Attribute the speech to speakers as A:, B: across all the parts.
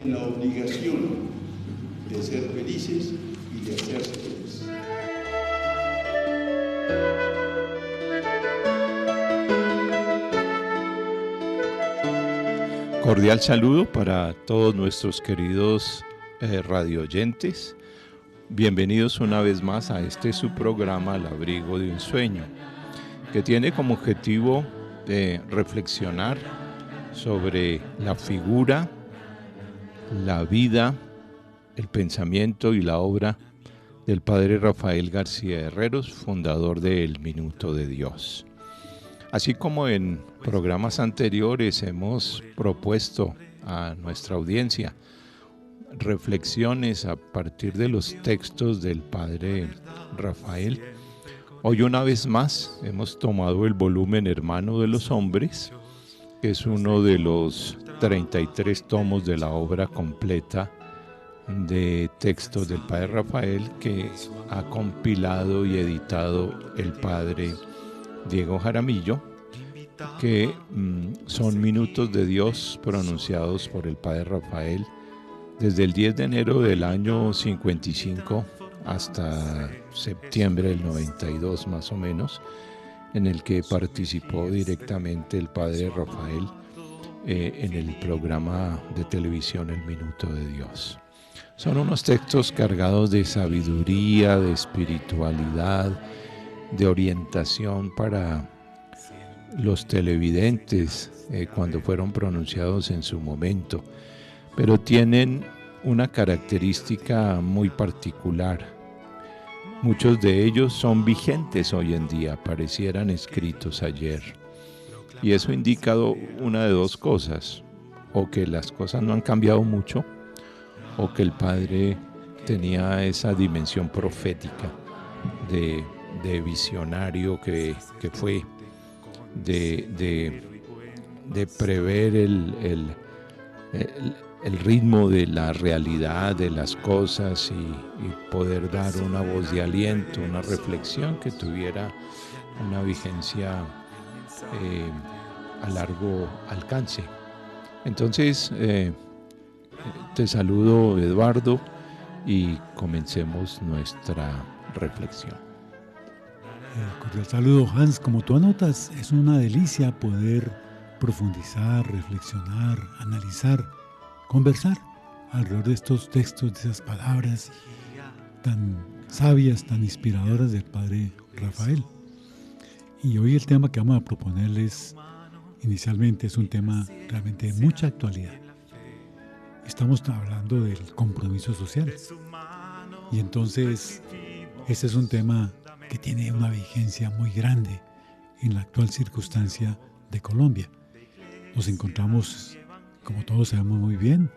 A: la obligación de ser felices y de hacerse felices.
B: Cordial saludo para todos nuestros queridos radioyentes. Bienvenidos una vez más a este su programa Al abrigo de un sueño, que tiene como objetivo reflexionar sobre la figura, la vida, el pensamiento y la obra del padre Rafael García Herreros, fundador de El Minuto de Dios. Así como en programas anteriores hemos propuesto a nuestra audiencia reflexiones a partir de los textos del padre Rafael, hoy una vez más hemos tomado el volumen Hermano de los Hombres, que es uno de los 33 tomos de la obra completa de textos del padre Rafael que ha compilado y editado el padre Diego Jaramillo, que son minutos de Dios pronunciados por el padre Rafael desde el 10 de enero del año 55 hasta septiembre del 92 más o menos, en el que participó directamente el padre Rafael en el programa de televisión El Minuto de Dios. Son unos textos cargados de sabiduría, de espiritualidad, de orientación para los televidentes cuando fueron pronunciados en su momento, pero tienen una característica muy particular. Muchos de ellos son vigentes hoy en día, parecieran escritos ayer. Y eso indica una de dos cosas: o que las cosas no han cambiado mucho, o que el padre tenía esa dimensión profética de visionario que fue, de prever el ritmo de la realidad de las cosas y poder dar una voz de aliento, una reflexión que tuviera una vigencia a largo alcance. Entonces, te saludo, Eduardo, y comencemos nuestra reflexión.
C: Cordial saludo, Hans. Como tú anotas, es una delicia poder profundizar, reflexionar, analizar, conversar alrededor de estos textos, de esas palabras tan sabias, tan inspiradoras del padre Rafael. Y hoy el tema que vamos a proponerles inicialmente es un tema realmente de mucha actualidad. Estamos hablando del compromiso social. Y entonces, este es un tema que tiene una vigencia muy grande en la actual circunstancia de Colombia. Nos encontramos, como todos sabemos muy bien,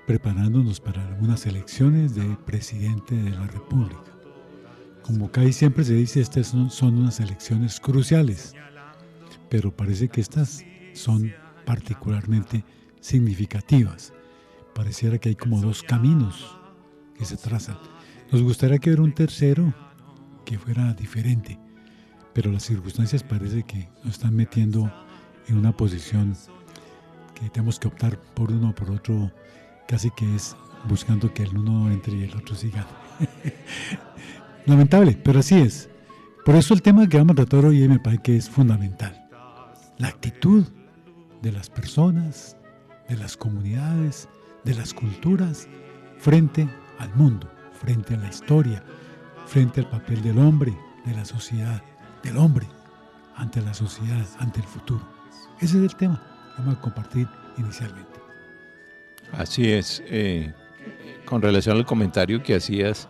C: preparándonos para algunas elecciones de presidente de la República. Como casi siempre se dice, estas son unas elecciones cruciales, pero parece que estas son particularmente significativas. Pareciera que hay como dos caminos que se trazan. Nos gustaría que hubiera un tercero que fuera diferente, pero las circunstancias parece que nos están metiendo en una posición que tenemos que optar por uno o por otro, casi que es buscando que el uno entre y el otro siga. Lamentable, pero así es. Por eso el tema que vamos a tratar hoy me parece que es fundamental. La actitud de las personas, de las comunidades, de las culturas frente al mundo, frente a la historia, frente al papel del hombre, de la sociedad, del hombre ante la sociedad, ante el futuro. Ese es el tema que vamos a compartir inicialmente.
B: Así es. Con relación al comentario que hacías,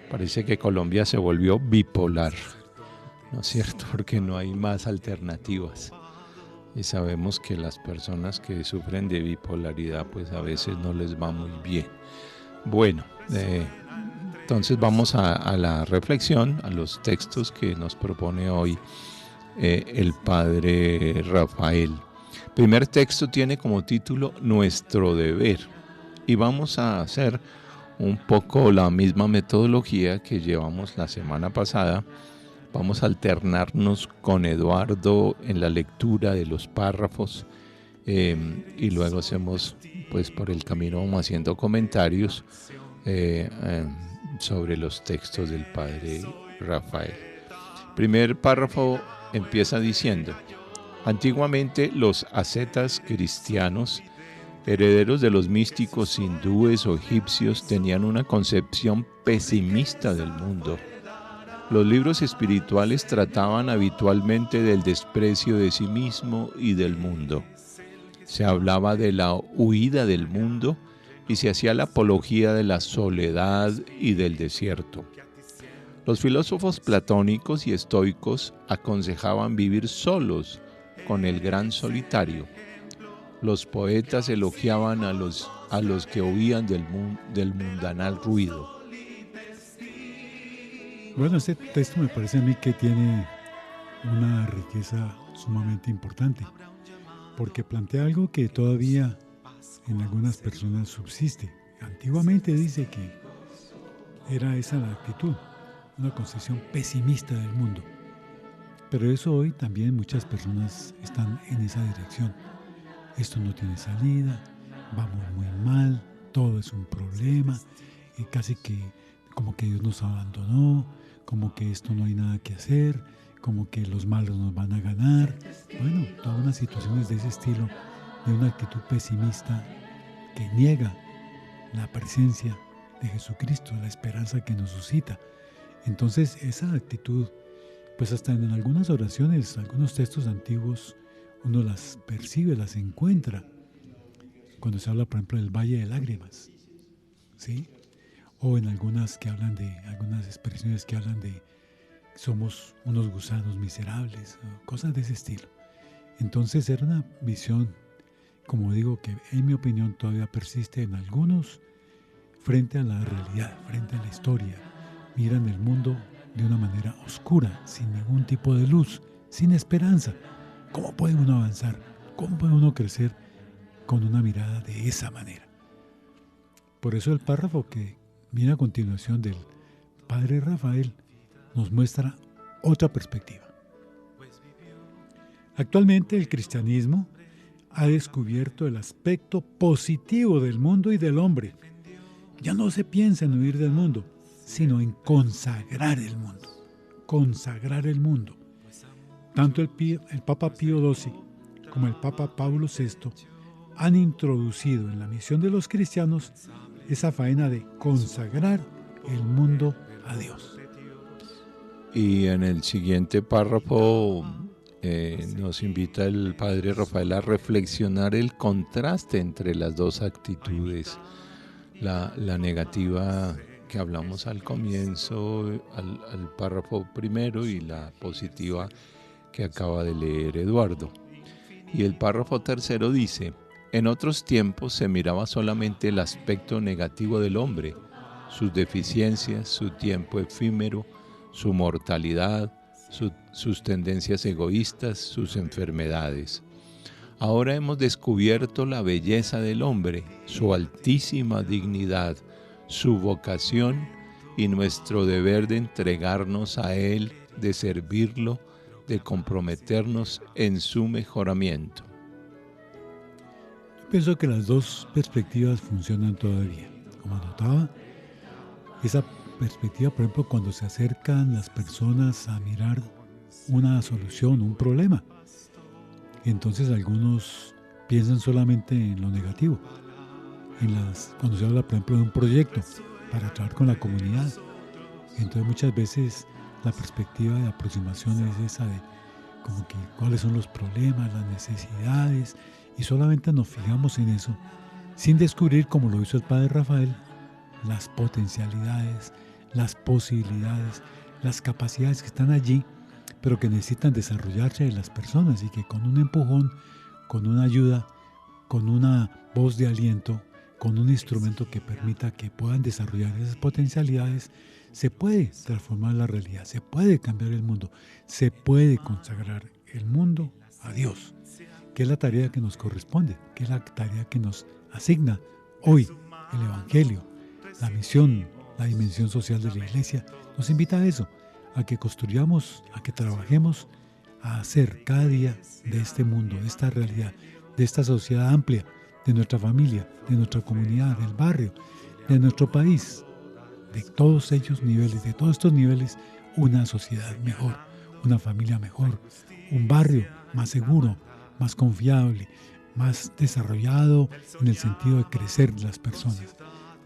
B: parece que Colombia se volvió bipolar, ¿no es cierto? Porque no hay más alternativas. Y sabemos que las personas que sufren de bipolaridad, pues a veces no les va muy bien. Bueno, entonces vamos a la reflexión, a los textos que nos propone hoy el padre Rafael. El primer texto tiene como título Nuestro deber, y vamos a hacer un poco la misma metodología que llevamos la semana pasada. Vamos a alternarnos con Eduardo en la lectura de los párrafos y luego hacemos pues por el camino vamos haciendo comentarios sobre los textos del padre Rafael. Primer párrafo empieza diciendo: antiguamente los ascetas cristianos, herederos de los místicos hindúes o egipcios, tenían una concepción pesimista del mundo. Los libros espirituales trataban habitualmente del desprecio de sí mismo y del mundo. Se hablaba de la huida del mundo y se hacía la apología de la soledad y del desierto. Los filósofos platónicos y estoicos aconsejaban vivir solos con el gran solitario. Los poetas elogiaban a los que huían del mundanal ruido.
C: Bueno, este texto me parece a mí que tiene una riqueza sumamente importante, porque plantea algo que todavía en algunas personas subsiste. Antiguamente dice que era esa la actitud, una concepción pesimista del mundo. Pero eso hoy también muchas personas están en esa dirección. Esto no tiene salida, vamos muy mal, todo es un problema, y casi que como que Dios nos abandonó, como que esto no hay nada que hacer, como que los malos nos van a ganar. Bueno, todas unas situaciones de ese estilo, de una actitud pesimista que niega la presencia de Jesucristo, la esperanza que nos suscita. Entonces esa actitud, pues hasta en algunas oraciones, algunos textos antiguos, uno las percibe, las encuentra. Cuando se habla, por ejemplo, del Valle de Lágrimas, ¿sí? O en algunas expresiones que hablan de somos unos gusanos miserables, cosas de ese estilo. Entonces era una visión, como digo, que en mi opinión todavía persiste en algunos frente a la realidad, frente a la historia. Miran el mundo de una manera oscura, sin ningún tipo de luz, sin esperanza. ¿Cómo puede uno avanzar? ¿Cómo puede uno crecer con una mirada de esa manera? Por eso el párrafo que viene a continuación del padre Rafael nos muestra otra perspectiva. Actualmente el cristianismo ha descubierto el aspecto positivo del mundo y del hombre. Ya no se piensa en huir del mundo, sino en consagrar el mundo. Consagrar el mundo. Tanto el Papa Pío XII como el Papa Pablo VI han introducido en la misión de los cristianos esa faena de consagrar el mundo a Dios.
B: Y en el siguiente párrafo nos invita el padre Rafael a reflexionar el contraste entre las dos actitudes, la negativa que hablamos al comienzo, al párrafo primero, y la positiva que acaba de leer Eduardo. Y el párrafo tercero dice: en otros tiempos se miraba solamente el aspecto negativo del hombre, sus deficiencias, su tiempo efímero, su mortalidad, sus tendencias egoístas, sus enfermedades. Ahora hemos descubierto la belleza del hombre, su altísima dignidad, su vocación y nuestro deber de entregarnos a él, de servirlo, de comprometernos en su mejoramiento.
C: Pienso que las dos perspectivas funcionan todavía. Como notaba, esa perspectiva, por ejemplo, cuando se acercan las personas a mirar una solución, un problema, entonces algunos piensan solamente en lo negativo. Cuando se habla, por ejemplo, de un proyecto para trabajar con la comunidad, entonces muchas veces la perspectiva de aproximación es esa de como que cuáles son los problemas, las necesidades, y solamente nos fijamos en eso, sin descubrir, como lo hizo el padre Rafael, las potencialidades, las posibilidades, las capacidades que están allí, pero que necesitan desarrollarse de las personas, y que con un empujón, con una ayuda, con una voz de aliento, con un instrumento que permita que puedan desarrollar esas potencialidades, se puede transformar la realidad, se puede cambiar el mundo, se puede consagrar el mundo a Dios, que es la tarea que nos corresponde, que es la tarea que nos asigna hoy el Evangelio, la misión, la dimensión social de la Iglesia. Nos invita a eso, a que construyamos, a que trabajemos, a hacer cada día de este mundo, de esta realidad, de esta sociedad amplia, de nuestra familia, de nuestra comunidad, del barrio, de nuestro país, de todos ellos niveles, de todos estos niveles, una sociedad mejor, una familia mejor, un barrio más seguro, más confiable, más desarrollado en el sentido de crecer las personas.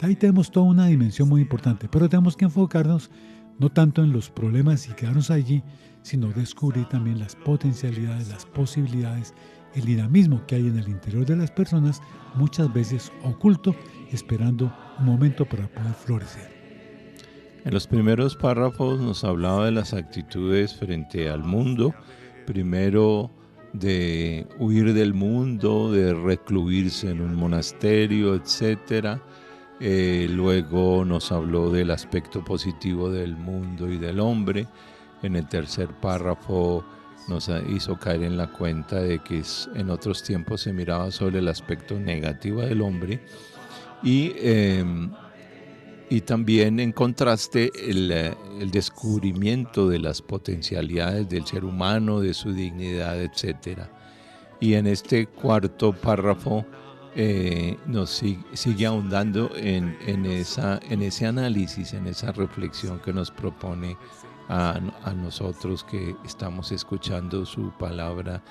C: Ahí tenemos toda una dimensión muy importante, pero tenemos que enfocarnos no tanto en los problemas y quedarnos allí, sino descubrir también las potencialidades, las posibilidades, el dinamismo que hay en el interior de las personas, muchas veces oculto, esperando un momento para poder florecer.
B: En los primeros párrafos nos hablaba de las actitudes frente al mundo, primero de huir del mundo, de recluirse en un monasterio, etc. Luego nos habló del aspecto positivo del mundo y del hombre. En el tercer párrafo nos hizo caer en la cuenta de que en otros tiempos se miraba sobre el aspecto negativo del hombre y también en contraste el descubrimiento de las potencialidades del ser humano, de su dignidad, etc. Y en este cuarto párrafo nos sigue ahondando en ese análisis, en esa reflexión que nos propone a nosotros que estamos escuchando su palabra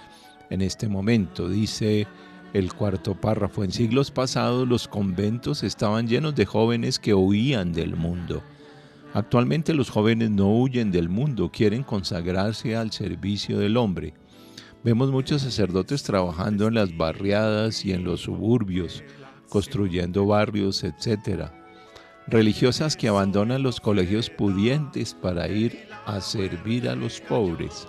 B: en este momento. Dice el cuarto párrafo: en siglos pasados los conventos estaban llenos de jóvenes que huían del mundo. Actualmente los jóvenes no huyen del mundo, quieren consagrarse al servicio del hombre. Vemos muchos sacerdotes trabajando en las barriadas y en los suburbios, construyendo barrios, etc. Religiosas que abandonan los colegios pudientes para ir a servir a los pobres.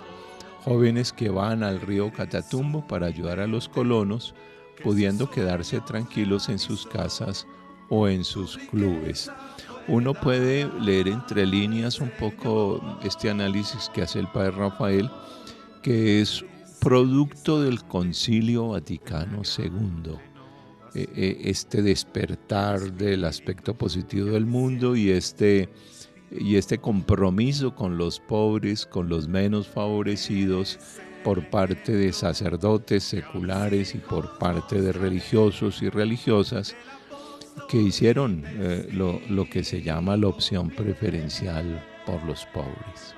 B: Jóvenes que van al río Catatumbo para ayudar a los colonos, pudiendo quedarse tranquilos en sus casas o en sus clubes. Uno puede leer entre líneas un poco este análisis que hace el padre Rafael, que es producto del Concilio Vaticano II. Este despertar del aspecto positivo del mundo y este compromiso con los pobres, con los menos favorecidos, por parte de sacerdotes seculares y por parte de religiosos y religiosas que hicieron lo que se llama la opción preferencial por los pobres.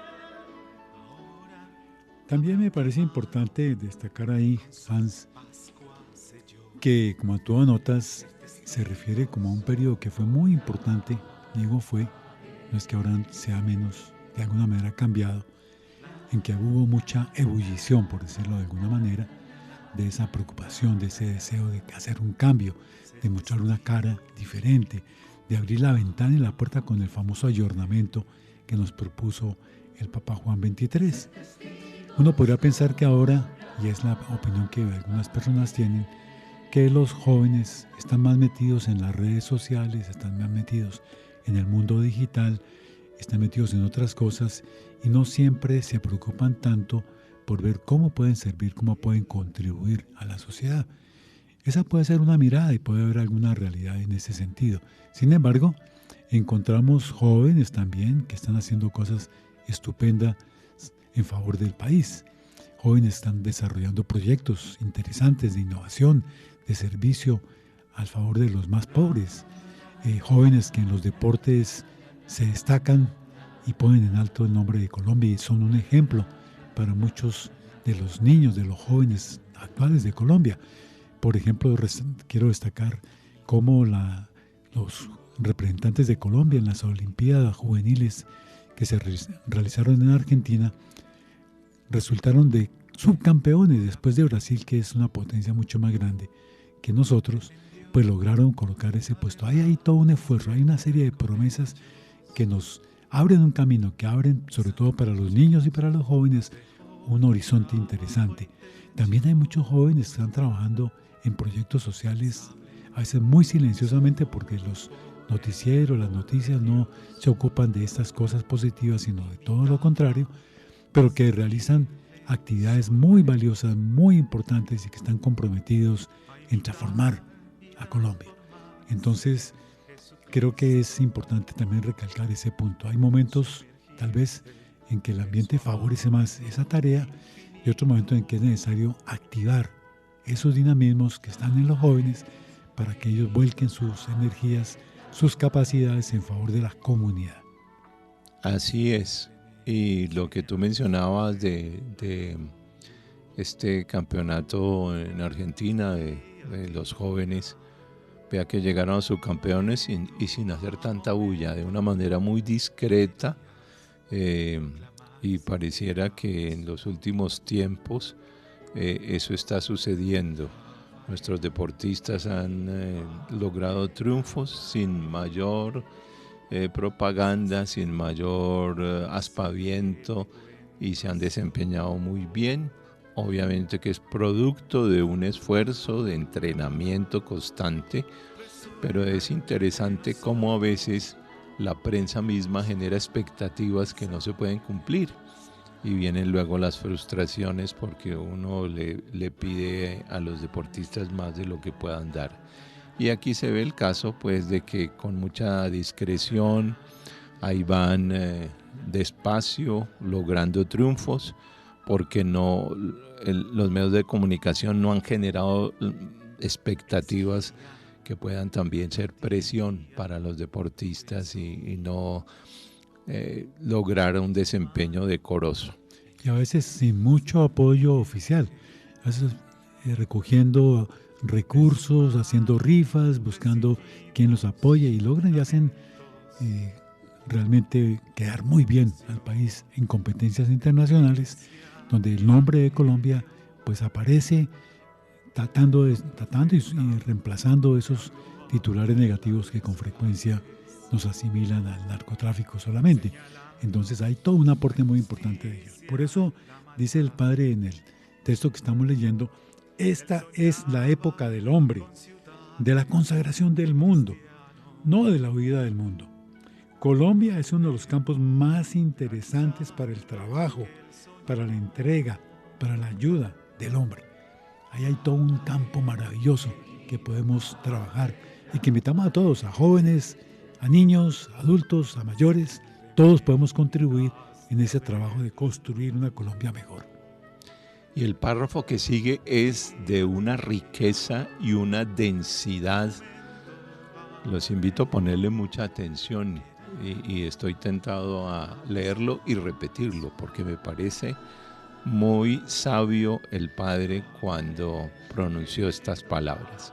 C: También me parece importante destacar ahí, Hans, que como tú anotas, se refiere como a un periodo que fue muy importante. Digo fue, no es que ahora sea menos, de alguna manera cambiado, en que hubo mucha ebullición, por decirlo de alguna manera, de esa preocupación, de ese deseo de hacer un cambio, de mostrar una cara diferente, de abrir la ventana y la puerta con el famoso ayornamiento que nos propuso el Papa Juan XXIII. Uno podría pensar que ahora, y es la opinión que algunas personas tienen, que los jóvenes están más metidos en las redes sociales, están más metidos en el mundo digital, están metidos en otras cosas y no siempre se preocupan tanto por ver cómo pueden servir, cómo pueden contribuir a la sociedad. Esa puede ser una mirada y puede haber alguna realidad en ese sentido. Sin embargo, encontramos jóvenes también que están haciendo cosas estupendas en favor del país. Jóvenes están desarrollando proyectos interesantes de innovación, de servicio al favor de los más pobres. Jóvenes que en los deportes se destacan y ponen en alto el nombre de Colombia y son un ejemplo para muchos de los niños, de los jóvenes actuales de Colombia. Por ejemplo, quiero destacar cómo los representantes de Colombia en las Olimpiadas juveniles que se realizaron en Argentina resultaron de subcampeones después de Brasil, que es una potencia mucho más grande que nosotros, pues lograron colocar ese puesto. Hay todo un esfuerzo, hay una serie de promesas que nos abren un camino, que abren sobre todo para los niños y para los jóvenes un horizonte interesante. También hay muchos jóvenes que están trabajando en proyectos sociales, a veces muy silenciosamente, porque los noticieros, las noticias no se ocupan de estas cosas positivas, sino de todo lo contrario, pero que realizan actividades muy valiosas, muy importantes y que están comprometidos en transformar a Colombia. Entonces, creo que es importante también recalcar ese punto. Hay momentos, tal vez, en que el ambiente favorece más esa tarea y otros momentos en que es necesario activar esos dinamismos que están en los jóvenes para que ellos vuelquen sus energías, sus capacidades en favor de la comunidad.
B: Así es. Y lo que tú mencionabas de este campeonato en Argentina de los jóvenes, vea que llegaron a subcampeones y sin hacer tanta bulla, de una manera muy discreta, y pareciera que en los últimos tiempos eso está sucediendo. Nuestros deportistas han logrado triunfos sin mayor propaganda, sin mayor aspaviento, y se han desempeñado muy bien. Obviamente que es producto de un esfuerzo de entrenamiento constante, pero es interesante cómo a veces la prensa misma genera expectativas que no se pueden cumplir, y vienen luego las frustraciones porque uno le pide a los deportistas más de lo que puedan dar. Y aquí se ve el caso pues de que con mucha discreción ahí van despacio logrando triunfos, porque los medios de comunicación no han generado expectativas que puedan también ser presión para los deportistas y no lograr un desempeño decoroso.
C: Y a veces sin mucho apoyo oficial, a veces recogiendo recursos, haciendo rifas, buscando quien los apoye, y logran y hacen realmente quedar muy bien al país en competencias internacionales, donde el nombre de Colombia pues aparece tratando y reemplazando esos titulares negativos que con frecuencia nos asimilan al narcotráfico solamente. Entonces hay todo un aporte muy importante de ellos. Por eso dice el padre en el texto que estamos leyendo: esta es la época del hombre, de la consagración del mundo, no de la huida del mundo. Colombia es uno de los campos más interesantes para el trabajo, para la entrega, para la ayuda del hombre. Ahí hay todo un campo maravilloso que podemos trabajar y que invitamos a todos, a jóvenes, a niños, a adultos, a mayores. Todos podemos contribuir en ese trabajo de construir una Colombia mejor.
B: Y el párrafo que sigue es de una riqueza y una densidad. Los invito a ponerle mucha atención y estoy tentado a leerlo y repetirlo, porque me parece muy sabio el Padre cuando pronunció estas palabras.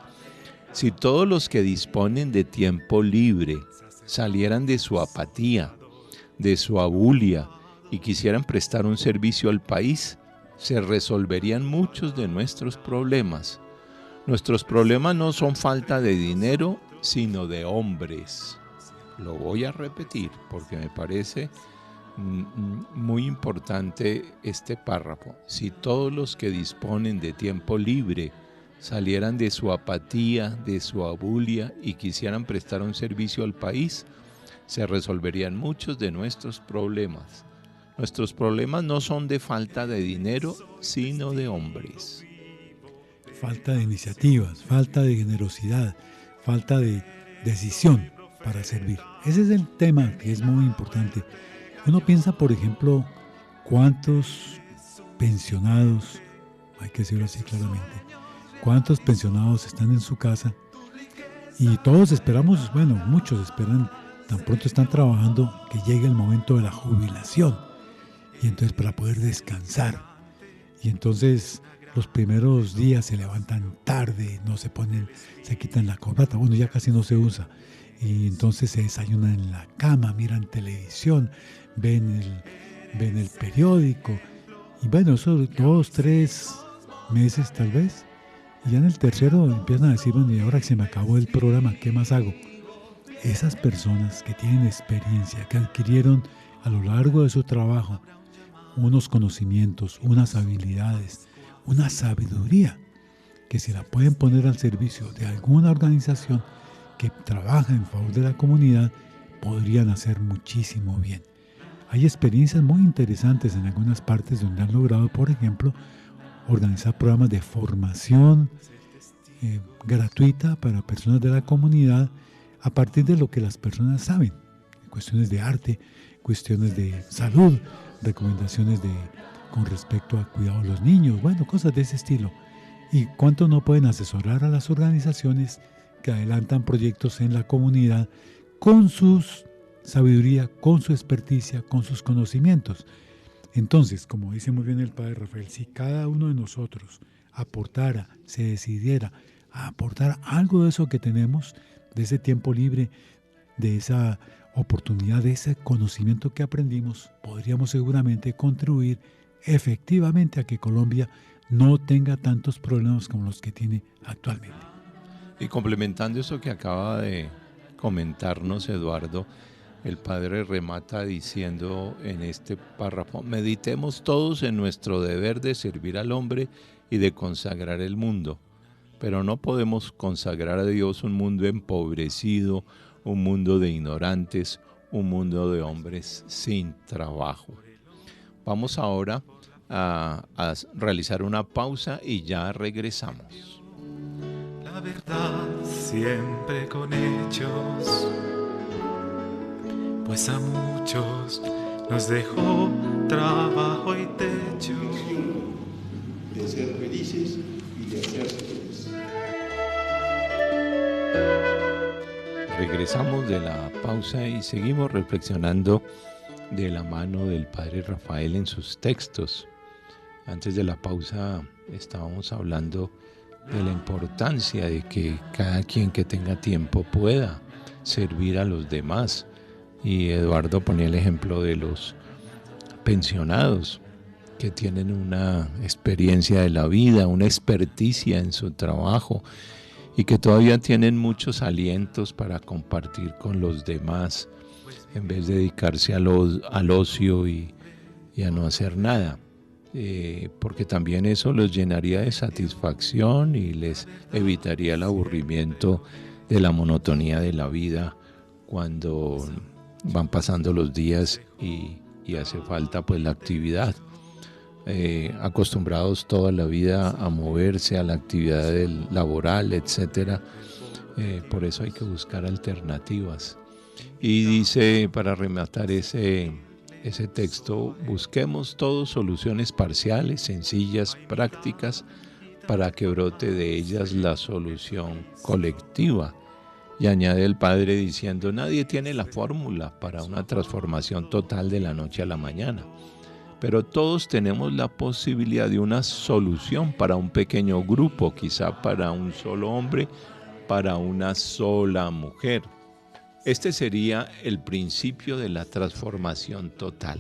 B: Si todos los que disponen de tiempo libre salieran de su apatía, de su abulia, y quisieran prestar un servicio al país, se resolverían muchos de nuestros problemas. Nuestros problemas no son falta de dinero, sino de hombres. Lo voy a repetir porque me parece muy importante este párrafo. Si todos los que disponen de tiempo libre salieran de su apatía, de su abulia, y quisieran prestar un servicio al país, se resolverían muchos de nuestros problemas. Nuestros problemas no son de falta de dinero, sino de hombres.
C: Falta de iniciativas, falta de generosidad, falta de decisión para servir. Ese es el tema que es muy importante. Uno piensa, por ejemplo, cuántos pensionados, hay que decirlo así claramente, cuántos pensionados están en su casa, y todos esperamos, bueno, muchos esperan, tan pronto están trabajando, que llegue el momento de la jubilación, y entonces para poder descansar. Y entonces los primeros días se levantan tarde, no se ponen, se quitan la corbata, bueno, ya casi no se usa, y entonces se desayunan en la cama, miran televisión, ven el periódico, y bueno, eso 2, 3 meses tal vez, y ya en el tercero empiezan a decir, bueno, y ahora que se me acabó el programa, ¿qué más hago? Esas personas que tienen experiencia, que adquirieron a lo largo de su trabajo unos conocimientos, unas habilidades, una sabiduría, que si la pueden poner al servicio de alguna organización que trabaja en favor de la comunidad, podrían hacer muchísimo bien. Hay experiencias muy interesantes en algunas partes donde han logrado, por ejemplo, organizar programas de formación gratuita para personas de la comunidad a partir de lo que las personas saben, cuestiones de arte, cuestiones de salud, recomendaciones con respecto a cuidado de los niños, bueno, cosas de ese estilo. Y cuánto no pueden asesorar a las organizaciones que adelantan proyectos en la comunidad con su sabiduría, con su experticia, con sus conocimientos. Entonces, como dice muy bien el padre Rafael, si cada uno de nosotros aportara, se decidiera a aportar algo de eso que tenemos, de ese tiempo libre, de esa oportunidad, de ese conocimiento que aprendimos, podríamos seguramente contribuir efectivamente a que Colombia no tenga tantos problemas como los que tiene actualmente.
B: Y complementando eso que acaba de comentarnos Eduardo, el padre remata diciendo en este párrafo: meditemos todos en nuestro deber de servir al hombre y de consagrar el mundo, pero no podemos consagrar a Dios un mundo empobrecido, un mundo de ignorantes, un mundo de hombres sin trabajo. Vamos ahora a realizar una pausa y ya regresamos.
D: La verdad siempre con hechos, pues a muchos nos dejó trabajo y techo.
A: De ser felices y de hacerse felices.
B: Regresamos de la pausa y seguimos reflexionando de la mano del padre Rafael en sus textos. Antes de la pausa estábamos hablando de la importancia de que cada quien que tenga tiempo pueda servir a los demás. Y Eduardo ponía el ejemplo de los pensionados que tienen una experiencia de la vida, una experticia en su trabajo y que todavía tienen muchos alientos para compartir con los demás en vez de dedicarse al ocio y a no hacer nada. Porque también eso los llenaría de satisfacción y les evitaría el aburrimiento de la monotonía de la vida cuando van pasando los días y hace falta pues la actividad. Acostumbrados toda la vida a moverse a la actividad laboral, etcétera. Por eso hay que buscar alternativas. Y dice, para rematar ese texto: busquemos todos soluciones parciales, sencillas, prácticas, para que brote de ellas la solución colectiva. Y añade el padre diciendo: nadie tiene la fórmula para una transformación total de la noche a la mañana, pero todos tenemos la posibilidad de una solución para un pequeño grupo, quizá para un solo hombre, para una sola mujer. Este sería el principio de la transformación total.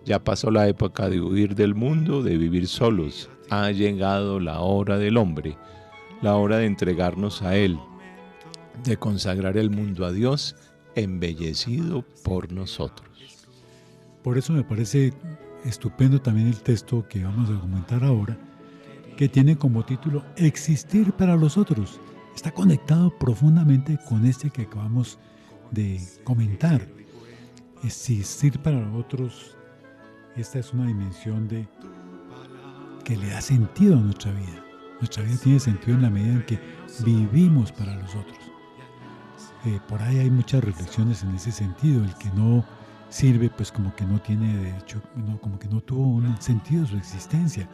B: Ya pasó la época de huir del mundo, de vivir solos. Ha llegado la hora del hombre, la hora de entregarnos a Él, de consagrar el mundo a Dios, embellecido por nosotros.
C: Por eso me parece estupendo también el texto que vamos a comentar ahora, que tiene como título Existir para los otros. Está conectado profundamente con este que acabamos de comentar. Existir para los otros, esta es una dimensión que le da sentido a nuestra vida. Nuestra vida tiene sentido en la medida en que vivimos para los otros. Por ahí hay muchas reflexiones en ese sentido. El que no sirve, pues como que no tiene derecho, como que no tuvo un sentido su existencia.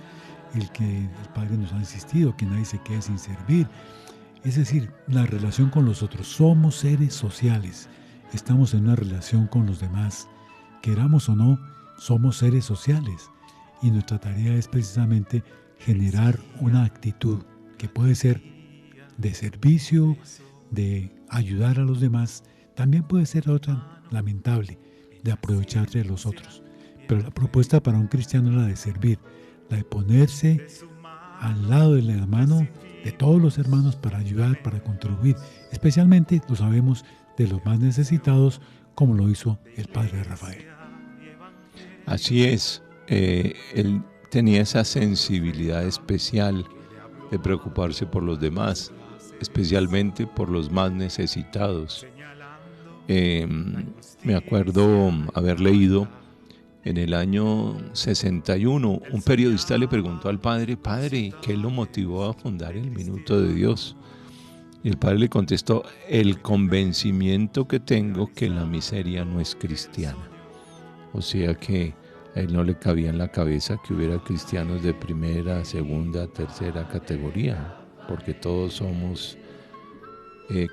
C: El Padre nos ha insistido que nadie se quede sin servir. Es decir, la relación con los otros. Somos seres sociales. Estamos en una relación con los demás. Queramos o no, somos seres sociales. Y nuestra tarea es precisamente generar una actitud que puede ser de servicio, de ayudar a los demás. También puede ser otra lamentable, de aprovecharse de los otros. Pero la propuesta para un cristiano es la de servir, la de ponerse al lado de la mano de todos los hermanos para ayudar, para contribuir, especialmente, lo sabemos, de los más necesitados, como lo hizo el padre Rafael.
B: Así es, él tenía esa sensibilidad especial de preocuparse por los demás, especialmente por los más necesitados. Me acuerdo haber leído en el año 61, un periodista le preguntó al padre, ¿qué lo motivó a fundar el Minuto de Dios? Y el padre le contestó, el convencimiento que tengo que la miseria no es cristiana. O sea que a él no le cabía en la cabeza que hubiera cristianos de primera, segunda, tercera categoría, porque todos somos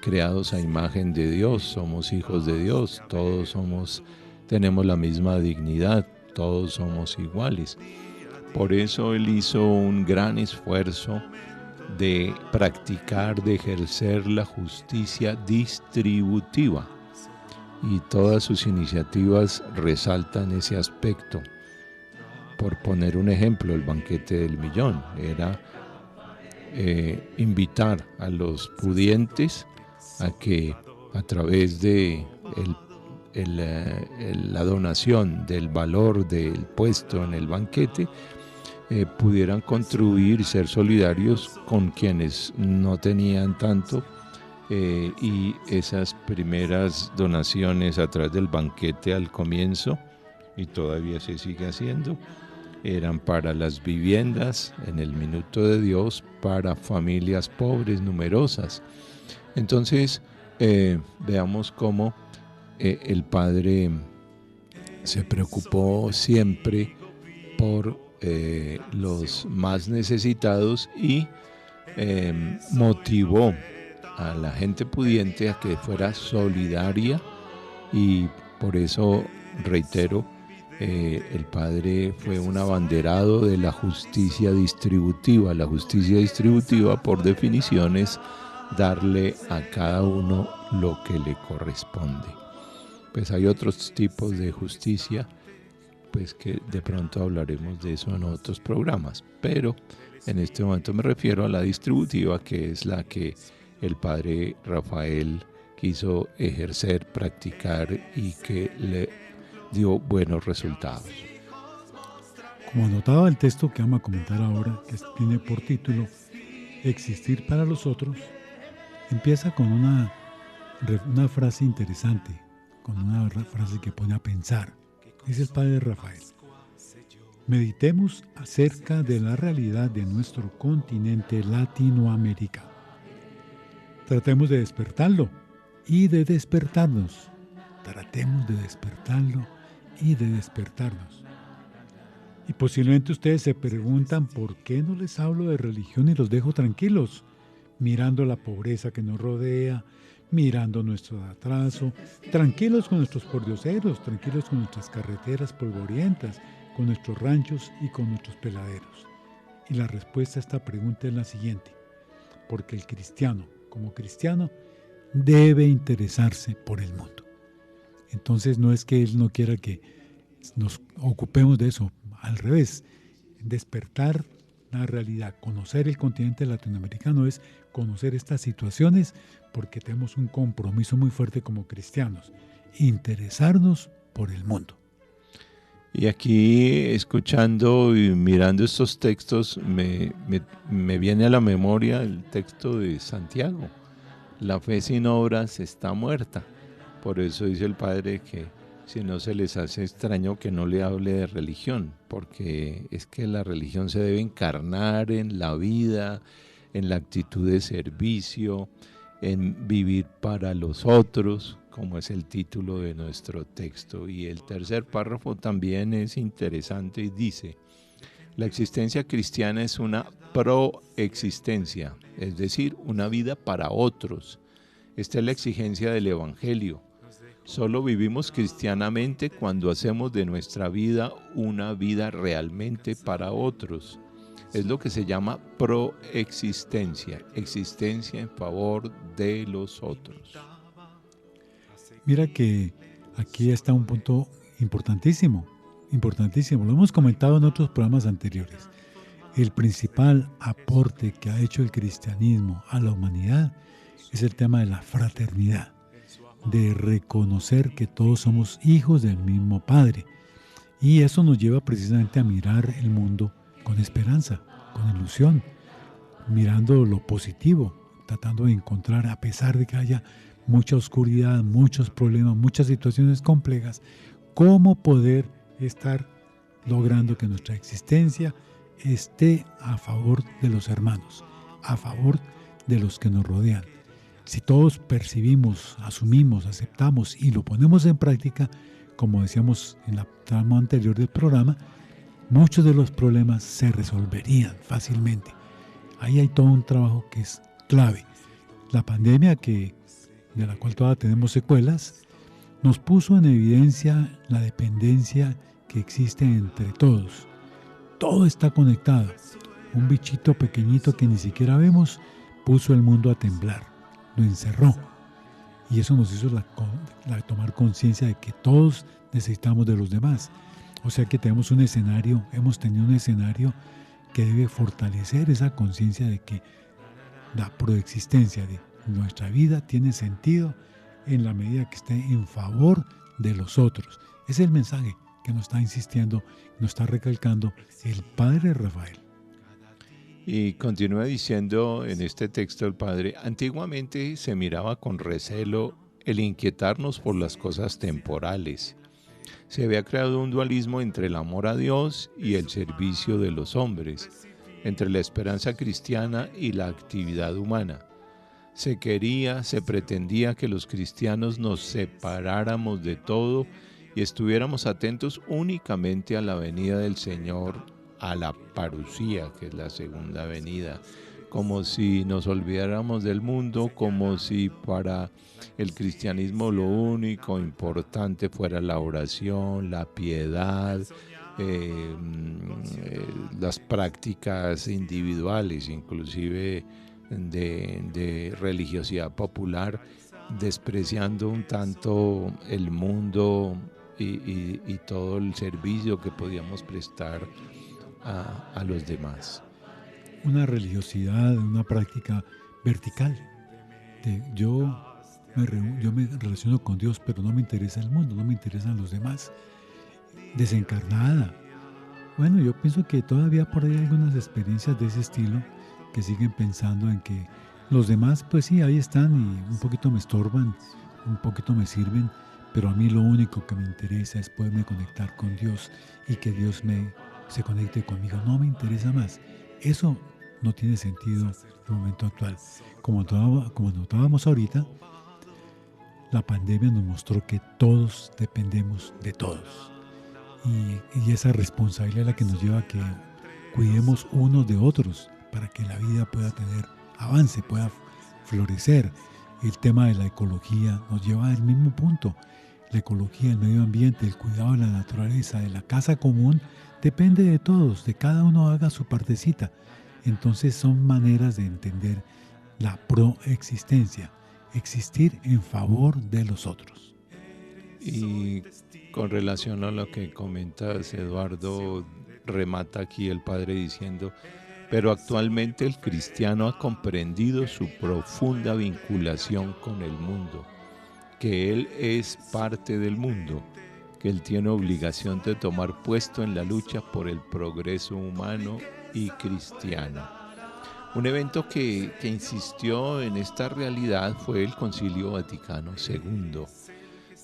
B: creados a imagen de Dios, somos hijos de Dios, todos tenemos la misma dignidad, todos somos iguales. Por eso Él hizo un gran esfuerzo de practicar, de ejercer la justicia distributiva. Y todas sus iniciativas resaltan ese aspecto. Por poner un ejemplo, el banquete del millón era invitar a los pudientes a que a través de la donación del valor del puesto en el banquete pudieran contribuir y ser solidarios con quienes no tenían tanto, y esas primeras donaciones a través del banquete al comienzo, y todavía se sigue haciendo, eran para las viviendas en el Minuto de Dios, para familias pobres, numerosas. Entonces, veamos cómo el Padre se preocupó siempre por los más necesitados y motivó a la gente pudiente a que fuera solidaria, y por eso, reitero, el Padre fue un abanderado de la justicia distributiva. La justicia distributiva, por definición, es darle a cada uno lo que le corresponde. Pues hay otros tipos de justicia, pues que de pronto hablaremos de eso en otros programas, pero en este momento me refiero a la distributiva, que es la que el Padre Rafael quiso ejercer, practicar, y que le dio buenos resultados.
C: Como anotaba el texto que vamos a comentar ahora, que tiene por título Existir para los otros, empieza con una frase interesante, con una frase que pone a pensar. Dice el Padre Rafael: meditemos acerca de la realidad de nuestro continente Latinoamérica. Tratemos de despertarlo y de despertarnos. Tratemos de despertarlo y de despertarnos. Y posiblemente ustedes se preguntan por qué no les hablo de religión y los dejo tranquilos, mirando la pobreza que nos rodea, mirando nuestro atraso, tranquilos con nuestros pordioseros, tranquilos con nuestras carreteras polvorientas, con nuestros ranchos y con nuestros peladeros. Y la respuesta a esta pregunta es la siguiente: porque el cristiano, como cristiano, debe interesarse por el mundo. Entonces no es que Él no quiera que nos ocupemos de eso, al revés. Despertar la realidad, conocer el continente latinoamericano es conocer estas situaciones, porque tenemos un compromiso muy fuerte como cristianos: interesarnos por el mundo.
B: Y aquí, escuchando y mirando estos textos, me viene a la memoria el texto de Santiago: la fe sin obras está muerta. Por eso dice el Padre que si no se les hace extraño que no le hable de religión, porque es que la religión se debe encarnar en la vida, en la actitud de servicio, en vivir para los otros, como es el título de nuestro texto. Y el tercer párrafo también es interesante y dice: la existencia cristiana es una proexistencia, es decir, una vida para otros. Esta es la exigencia del Evangelio. Solo vivimos cristianamente cuando hacemos de nuestra vida una vida realmente para otros. Es lo que se llama proexistencia, existencia en favor de los otros.
C: Mira que aquí está un punto importantísimo, lo hemos comentado en otros programas anteriores. El principal aporte que ha hecho el cristianismo a la humanidad es el tema de la fraternidad, de reconocer que todos somos hijos del mismo Padre. Y eso nos lleva precisamente a mirar el mundo con esperanza, con ilusión, mirando lo positivo, tratando de encontrar, a pesar de que haya mucha oscuridad, muchos problemas, muchas situaciones complejas, cómo poder estar logrando que nuestra existencia esté a favor de los hermanos, a favor de los que nos rodean. Si todos percibimos, asumimos, aceptamos y lo ponemos en práctica, como decíamos en la trama anterior del programa, muchos de los problemas se resolverían fácilmente. Ahí hay todo un trabajo que es clave. La pandemia, de la cual todavía tenemos secuelas, nos puso en evidencia la dependencia que existe entre todos. Todo está conectado. Un bichito pequeñito que ni siquiera vemos puso el mundo a temblar, lo encerró. Y eso nos hizo tomar conciencia de que todos necesitamos de los demás. O sea que hemos tenido un escenario que debe fortalecer esa conciencia de que la proexistencia de nuestra vida tiene sentido en la medida que esté en favor de los otros. Ese es el mensaje que nos está insistiendo, nos está recalcando el Padre Rafael.
B: Y continúa diciendo en este texto el Padre: antiguamente se miraba con recelo el inquietarnos por las cosas temporales. Se había creado un dualismo entre el amor a Dios y el servicio de los hombres, entre la esperanza cristiana y la actividad humana. Se pretendía que los cristianos nos separáramos de todo y estuviéramos atentos únicamente a la venida del Señor, a la parusía, que es la segunda venida, como si nos olvidáramos del mundo, como si para el cristianismo lo único importante fuera la oración, la piedad, las prácticas individuales, inclusive de religiosidad popular, despreciando un tanto el mundo y todo el servicio que podíamos prestar a los demás.
C: Una religiosidad, una práctica vertical. Yo me relaciono con Dios, pero no me interesa el mundo, no me interesan los demás. Desencarnada. Bueno, yo pienso que todavía por ahí hay algunas experiencias de ese estilo que siguen pensando en que los demás, pues sí, ahí están y un poquito me estorban, un poquito me sirven, pero a mí lo único que me interesa es poderme conectar con Dios y que Dios se conecte conmigo. No me interesa más. Eso no tiene sentido en el momento actual. Como notábamos ahorita, la pandemia nos mostró que todos dependemos de todos. Y esa responsabilidad es la que nos lleva a que cuidemos unos de otros para que la vida pueda tener avance, pueda florecer. El tema de la ecología nos lleva al mismo punto. La ecología, el medio ambiente, el cuidado de la naturaleza, de la casa común, depende de todos, de cada uno haga su partecita. Entonces son maneras de entender la proexistencia, existir en favor de los otros.
B: Y con relación a lo que comentas, Eduardo, remata aquí el Padre diciendo: pero actualmente el cristiano ha comprendido su profunda vinculación con el mundo, que él es parte del mundo, que él tiene obligación de tomar puesto en la lucha por el progreso humano y cristiano. Un evento que insistió en esta realidad fue el Concilio Vaticano II,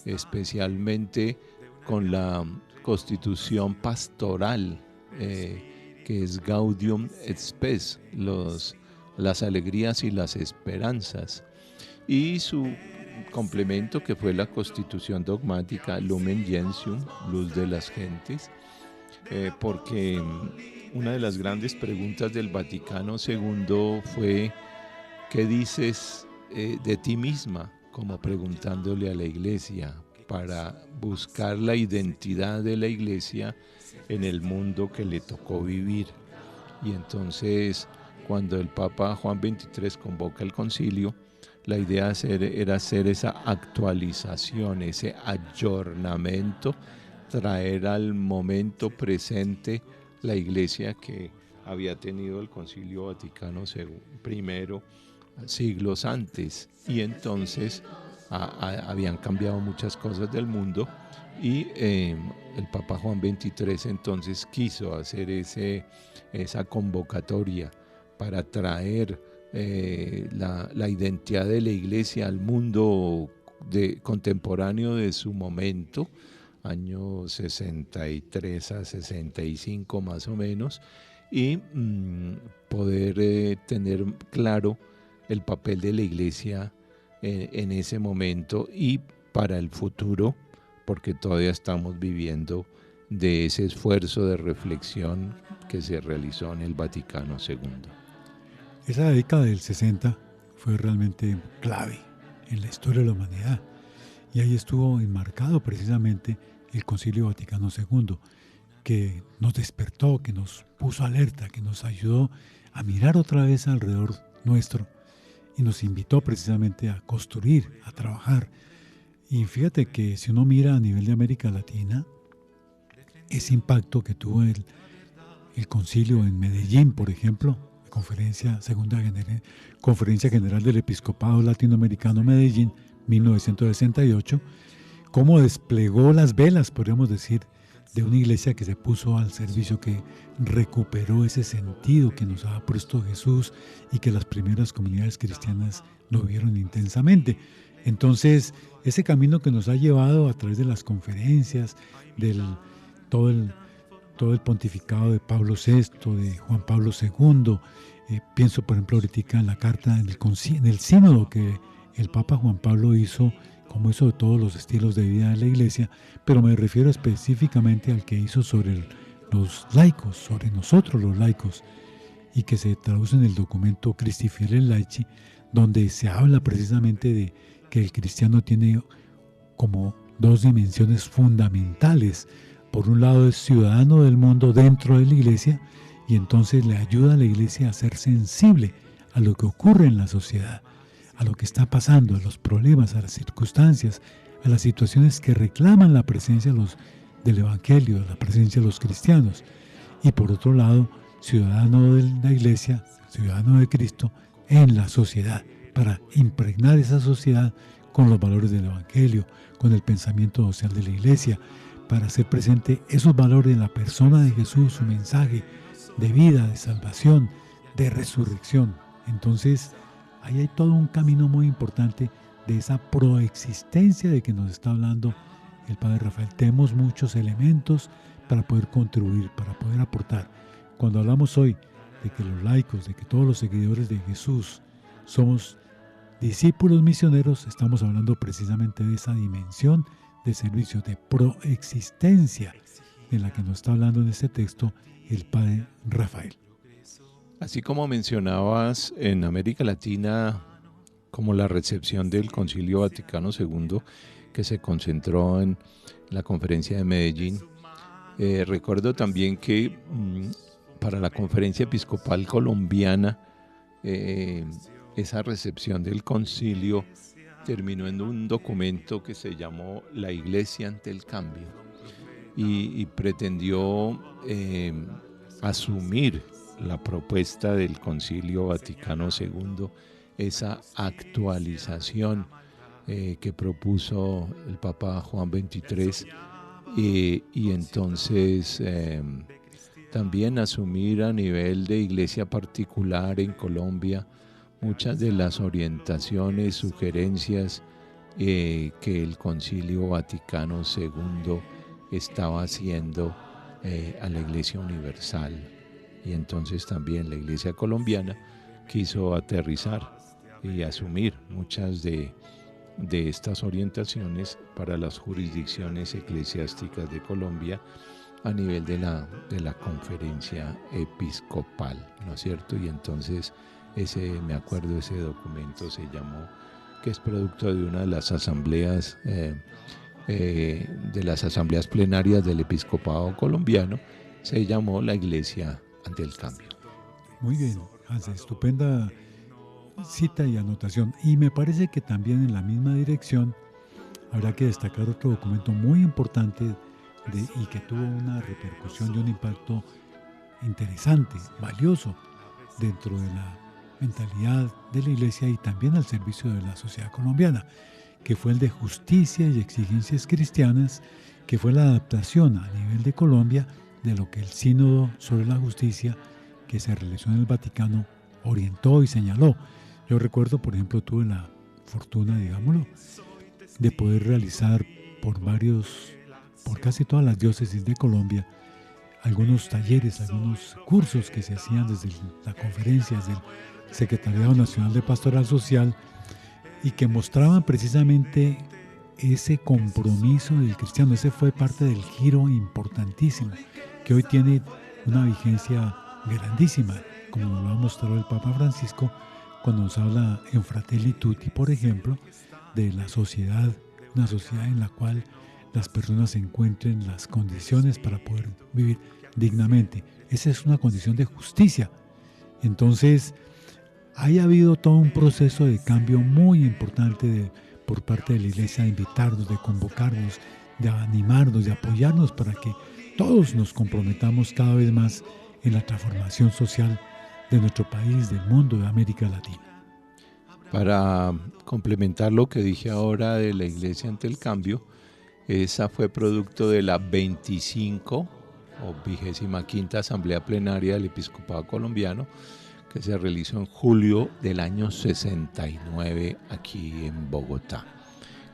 B: especialmente con la constitución pastoral, que es Gaudium et Spes, las alegrías y las esperanzas, y su complemento, que fue la constitución dogmática Lumen Gentium, luz de las gentes, porque una de las grandes preguntas del Vaticano II fue: ¿qué dices de ti misma? Como preguntándole a la Iglesia, para buscar la identidad de la Iglesia en el mundo que le tocó vivir. Y entonces, cuando el Papa Juan XXIII convoca el concilio, la idea era hacer esa actualización, ese ayornamiento, traer al momento presente la Iglesia que había tenido el Concilio Vaticano I siglos antes. Y entonces habían cambiado muchas cosas del mundo, y el Papa Juan XXIII entonces quiso hacer esa convocatoria para traer la identidad de la Iglesia al mundo contemporáneo de su momento, años 63 a 65 más o menos, y poder tener claro el papel de la Iglesia en ese momento y para el futuro, porque todavía estamos viviendo de ese esfuerzo de reflexión que se realizó en el Vaticano II.
C: Esa década del 60 fue realmente clave en la historia de la humanidad. Y ahí estuvo enmarcado precisamente el Concilio Vaticano II, que nos despertó, que nos puso alerta, que nos ayudó a mirar otra vez alrededor nuestro y nos invitó precisamente a construir, a trabajar. Y fíjate que si uno mira a nivel de América Latina, ese impacto que tuvo el concilio en Medellín, por ejemplo, Conferencia General del Episcopado Latinoamericano Medellín, 1968, cómo desplegó las velas, podríamos decir, de una iglesia que se puso al servicio, que recuperó ese sentido que nos ha puesto Jesús y que las primeras comunidades cristianas lo vieron intensamente. Entonces, ese camino que nos ha llevado a través de las conferencias, todo el pontificado de Pablo VI, de Juan Pablo II, pienso por ejemplo ahorita en la carta, en el sínodo que el Papa Juan Pablo hizo, como hizo de todos los estilos de vida de la Iglesia, pero me refiero específicamente al que hizo sobre los laicos, sobre nosotros los laicos, y que se traduce en el documento Christi Fieles Laici, donde se habla precisamente de que el cristiano tiene como dos dimensiones fundamentales. Por un lado es ciudadano del mundo dentro de la Iglesia, y entonces le ayuda a la Iglesia a ser sensible a lo que ocurre en la sociedad, a lo que está pasando, a los problemas, a las circunstancias, a las situaciones que reclaman la presencia del Evangelio, la presencia de los cristianos. Y por otro lado, ciudadano de la Iglesia, ciudadano de Cristo en la sociedad, para impregnar esa sociedad con los valores del Evangelio, con el pensamiento social de la Iglesia, para hacer presente esos valores en la persona de Jesús, su mensaje de vida, de salvación, de resurrección. Entonces, ahí hay todo un camino muy importante de esa proexistencia de que nos está hablando el Padre Rafael. Tenemos muchos elementos para poder contribuir, para poder aportar. Cuando hablamos hoy de que los laicos, de que todos los seguidores de Jesús somos discípulos misioneros, estamos hablando precisamente de esa dimensión de servicio, de proexistencia, de la que nos está hablando en este texto el Padre Rafael.
B: Así como mencionabas en América Latina, como la recepción del Concilio Vaticano II, que se concentró en la Conferencia de Medellín, recuerdo también que para la Conferencia Episcopal Colombiana, esa recepción del concilio terminó en un documento que se llamó La Iglesia ante el Cambio y pretendió asumir la propuesta del Concilio Vaticano II, esa actualización que propuso el Papa Juan XXIII y entonces también asumir a nivel de iglesia particular en Colombia muchas de las orientaciones, sugerencias que el Concilio Vaticano II estaba haciendo a la Iglesia Universal. Y entonces también la Iglesia colombiana quiso aterrizar y asumir muchas de estas orientaciones para las jurisdicciones eclesiásticas de Colombia a nivel de la conferencia episcopal, ¿no es cierto? Y entonces me acuerdo, ese documento se llamó, que es producto de una de las asambleas plenarias del episcopado colombiano, se llamó La Iglesia ante el Cambio.
C: Muy bien, Hans, estupenda cita y anotación. Y me parece que también en la misma dirección habrá que destacar otro documento muy importante y que tuvo una repercusión y un impacto interesante, valioso dentro de la mentalidad de la Iglesia y también al servicio de la sociedad colombiana, que fue el de Justicia y Exigencias Cristianas, que fue la adaptación a nivel de Colombia de lo que el Sínodo sobre la Justicia que se realizó en el Vaticano orientó y señaló. Yo recuerdo, por ejemplo, tuve la fortuna, digámoslo, de poder realizar por casi todas las diócesis de Colombia, algunos talleres, algunos cursos que se hacían desde la conferencia, desde el Secretariado Nacional de Pastoral Social, y que mostraban precisamente ese compromiso del cristiano. Ese fue parte del giro importantísimo, que hoy tiene una vigencia grandísima, como lo ha mostrado el Papa Francisco, cuando nos habla en Fratelli Tutti, por ejemplo, de la sociedad, una sociedad en la cual las personas encuentren las condiciones para poder vivir dignamente. Esa es una condición de justicia. Entonces, ha habido todo un proceso de cambio muy importante por parte de la Iglesia, de invitarnos, de convocarnos, de animarnos, de apoyarnos para que todos nos comprometamos cada vez más en la transformación social de nuestro país, del mundo, de América Latina.
B: Para complementar lo que dije ahora de la Iglesia ante el cambio, esa fue producto de la 25 o 25ª Asamblea Plenaria del Episcopado Colombiano, que se realizó en julio del año 69 aquí en Bogotá,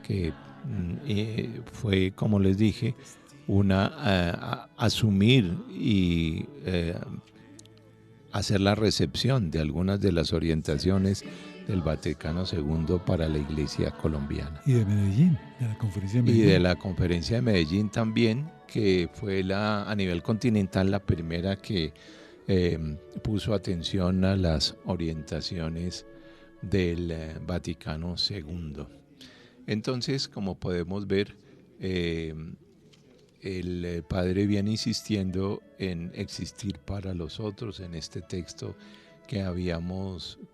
B: que fue, como les dije, asumir y hacer la recepción de algunas de las orientaciones del Vaticano II para la Iglesia colombiana.
C: Y de Medellín, de la Conferencia de Medellín.
B: Y de la Conferencia de Medellín también, que fue a nivel continental la primera que puso atención a las orientaciones del Vaticano II. Entonces, como podemos ver, el Padre viene insistiendo en existir para los otros en este texto que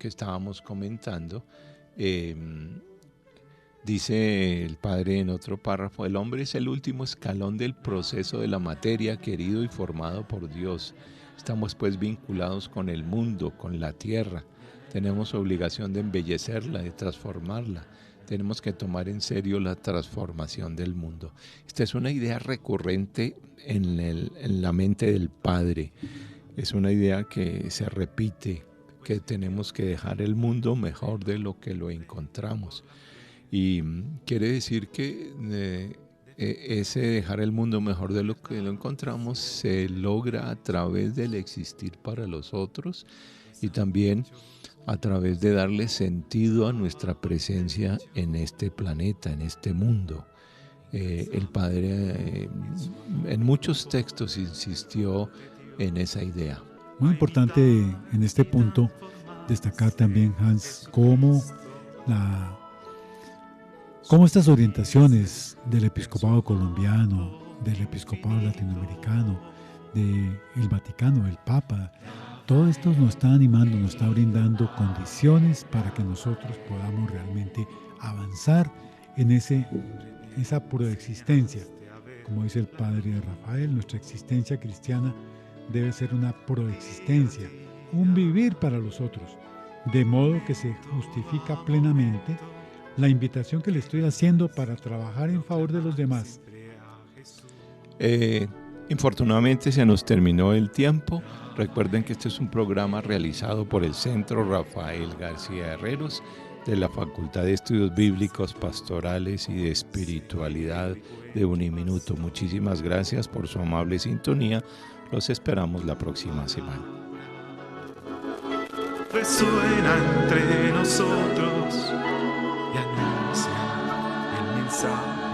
B: estábamos comentando. Dice el Padre en otro párrafo: el hombre es el último escalón del proceso de la materia, querido y formado por Dios. Estamos pues vinculados con el mundo, con la tierra. Tenemos obligación de embellecerla, de transformarla. Tenemos que tomar en serio la transformación del mundo. Esta es una idea recurrente en la mente del Padre. Es una idea que se repite, que tenemos que dejar el mundo mejor de lo que lo encontramos. Y quiere decir que ese dejar el mundo mejor de lo que lo encontramos se logra a través del existir para los otros y también a través de darle sentido a nuestra presencia en este planeta, en este mundo. El Padre en muchos textos insistió en esa idea.
C: Muy importante en este punto destacar también, Hans, cómo estas orientaciones del episcopado colombiano, del episcopado latinoamericano, del Vaticano, el Papa, todo esto nos está animando, nos está brindando condiciones para que nosotros podamos realmente avanzar en esa proexistencia. Como dice el Padre Rafael, nuestra existencia cristiana debe ser una proexistencia, un vivir para los otros, de modo que se justifica plenamente la invitación que le estoy haciendo para trabajar en favor de los demás.
B: Infortunadamente se nos terminó el tiempo. Recuerden que este es un programa realizado por el Centro Rafael García Herreros de la Facultad de Estudios Bíblicos, Pastorales y de Espiritualidad de Uniminuto. Muchísimas gracias por su amable sintonía. Los esperamos la próxima semana.
D: Resuena entre nosotros y anuncia el mensaje